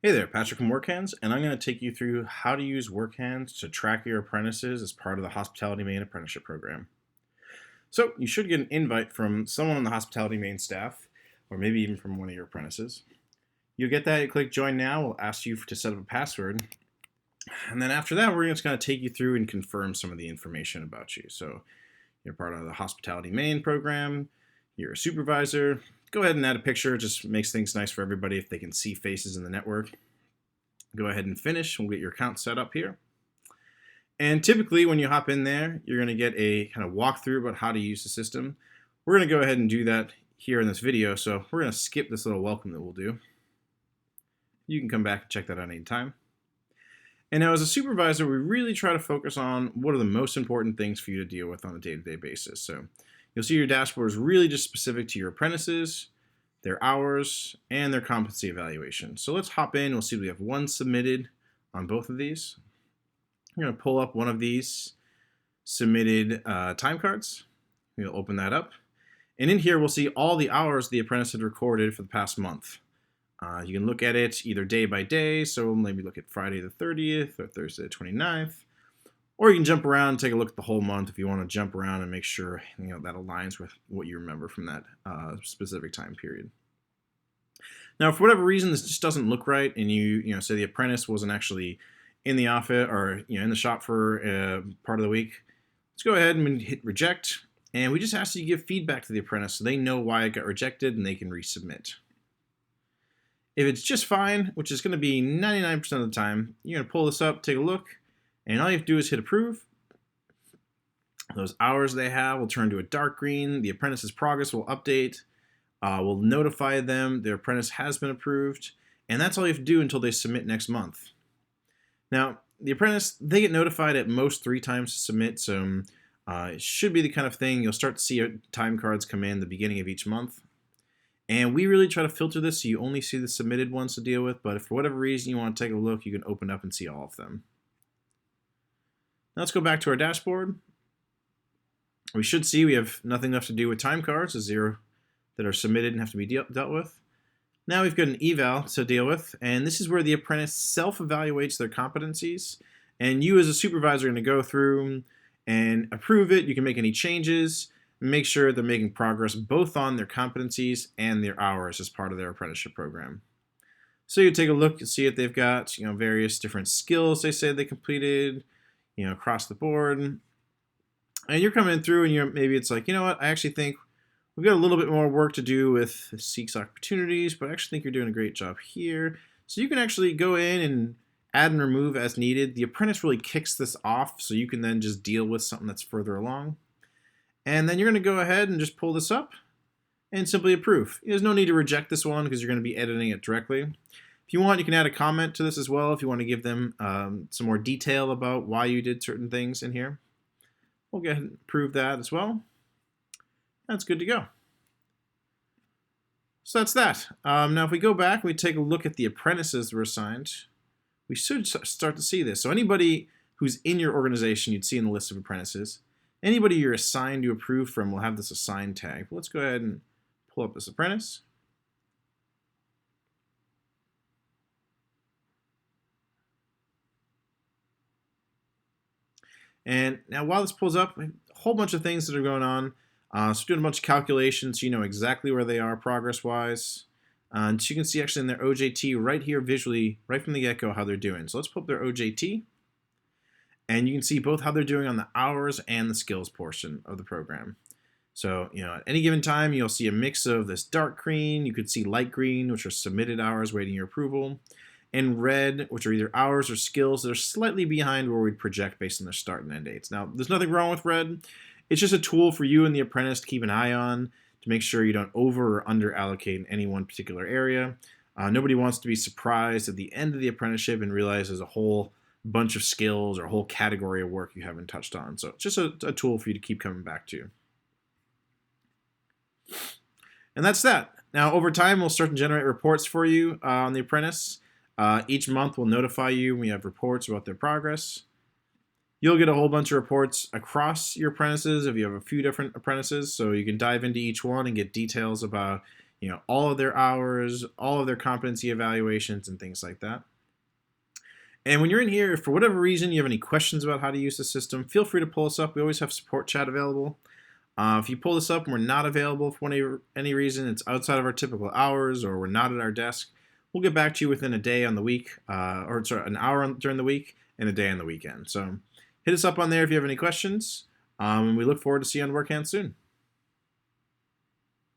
Hey there, Patrick from WorkHands, and I'm going to take you through how to use WorkHands to track your apprentices as part of the Hospitality Maine Apprenticeship Program. So you should get an invite from someone on the Hospitality Maine staff, or maybe even from one of your apprentices. You'll get that, you click Join Now, we'll ask you to set up a password, and then after that we're just going to take you through and confirm some of the information about you. So you're part of the Hospitality Maine program, you're a supervisor. Go ahead and add a picture, it just makes things nice for everybody if they can see faces in the network. Go ahead and finish, we'll get your account set up here. And typically when you hop in there, you're going to get a kind of walkthrough about how to use the system. We're going to go ahead and do that here in this video, so we're going to skip this little welcome that we'll do. You can come back and check that out anytime. And now as a supervisor, we really try to focus on what are the most important things for you to deal with on a day-to-day basis. So you'll see your dashboard is really just specific to your apprentices, their hours, and their competency evaluation. So let's hop in, we'll see we have one submitted on both of these. I'm going to pull up one of these submitted time cards. We'll open that up. And in here we'll see all the hours the apprentice had recorded for the past month. You can look at it either day by day, so maybe look at Friday the 30th or Thursday the 29th. Or you can jump around and take a look at the whole month if you want to jump around and make sure that aligns with what you remember from that specific time period. Now, for whatever reason, this just doesn't look right, and you say the apprentice wasn't actually in the office or in the shop for part of the week, let's go ahead and hit reject, and we just ask you to give feedback to the apprentice so they know why it got rejected and they can resubmit. If it's just fine, which is going to be 99% of the time, you're going to pull this up, take a look, and all you have to do is hit approve. Those hours they have will turn to a dark green. The apprentice's progress will update. We'll notify them their apprentice has been approved. And that's all you have to do until they submit next month. Now, the apprentice, they get notified at most 3 times to submit. So it should be the kind of thing you'll start to see time cards come in the beginning of each month. And we really try to filter this so you only see the submitted ones to deal with. But if for whatever reason you want to take a look, you can open up and see all of them. Now let's go back to our dashboard. We should see we have nothing left to do with time cards, a 0 that are submitted and have to be dealt with. Now we've got an eval to deal with, and this is where the apprentice self-evaluates their competencies, and you as a supervisor are going to go through and approve it. You can make any changes, make sure they're making progress both on their competencies and their hours as part of their apprenticeship program. So you take a look and see if they've got various different skills they say they completed, across the board. And you're coming through and maybe it's like, I actually think we've got a little bit more work to do with seeks opportunities, but I actually think you're doing a great job here. So you can actually go in and add and remove as needed. The apprentice really kicks this off so you can then just deal with something that's further along. And then you're going to go ahead and just pull this up and simply approve. There's no need to reject this one because you're going to be editing it directly. If you want, you can add a comment to this as well if you want to give them some more detail about why you did certain things in here. We'll go ahead and approve that as well. That's good to go. So that's that. Now if we go back and we take a look at the apprentices that were assigned, we should start to see this. So anybody who's in your organization, you'd see in the list of apprentices. Anybody you're assigned to approve from will have this assigned tag. Let's go ahead and pull up this apprentice. And now while this pulls up, a whole bunch of things that are going on. So doing a bunch of calculations so you know exactly where they are progress-wise. And so you can see actually in their OJT right here visually, right from the get-go, how they're doing. So let's pull up their OJT. And you can see both how they're doing on the hours and the skills portion of the program. So, at any given time, you'll see a mix of this dark green. You could see light green, which are submitted hours waiting your approval, and red, which are either hours or skills that are slightly behind where we'd project based on their start and end dates. Now, there's nothing wrong with red. It's just a tool for you and the apprentice to keep an eye on to make sure you don't over or under allocate in any one particular area. Nobody wants to be surprised at the end of the apprenticeship and realize there's a whole bunch of skills or a whole category of work you haven't touched on. So it's just a tool for you to keep coming back to. And that's that. Now, over time, we'll start to generate reports for you on the apprentice. Each month, we'll notify you when we have reports about their progress. You'll get a whole bunch of reports across your apprentices if you have a few different apprentices, so you can dive into each one and get details about all of their hours, all of their competency evaluations, and things like that. And when you're in here, if for whatever reason you have any questions about how to use the system, feel free to pull us up. We always have support chat available. If you pull this up and we're not available for any reason, it's outside of our typical hours, or we're not at our desk, we'll get back to you within a day on the week, an hour during the week and a day on the weekend. So hit us up on there if you have any questions. And we look forward to seeing you on WorkHands soon.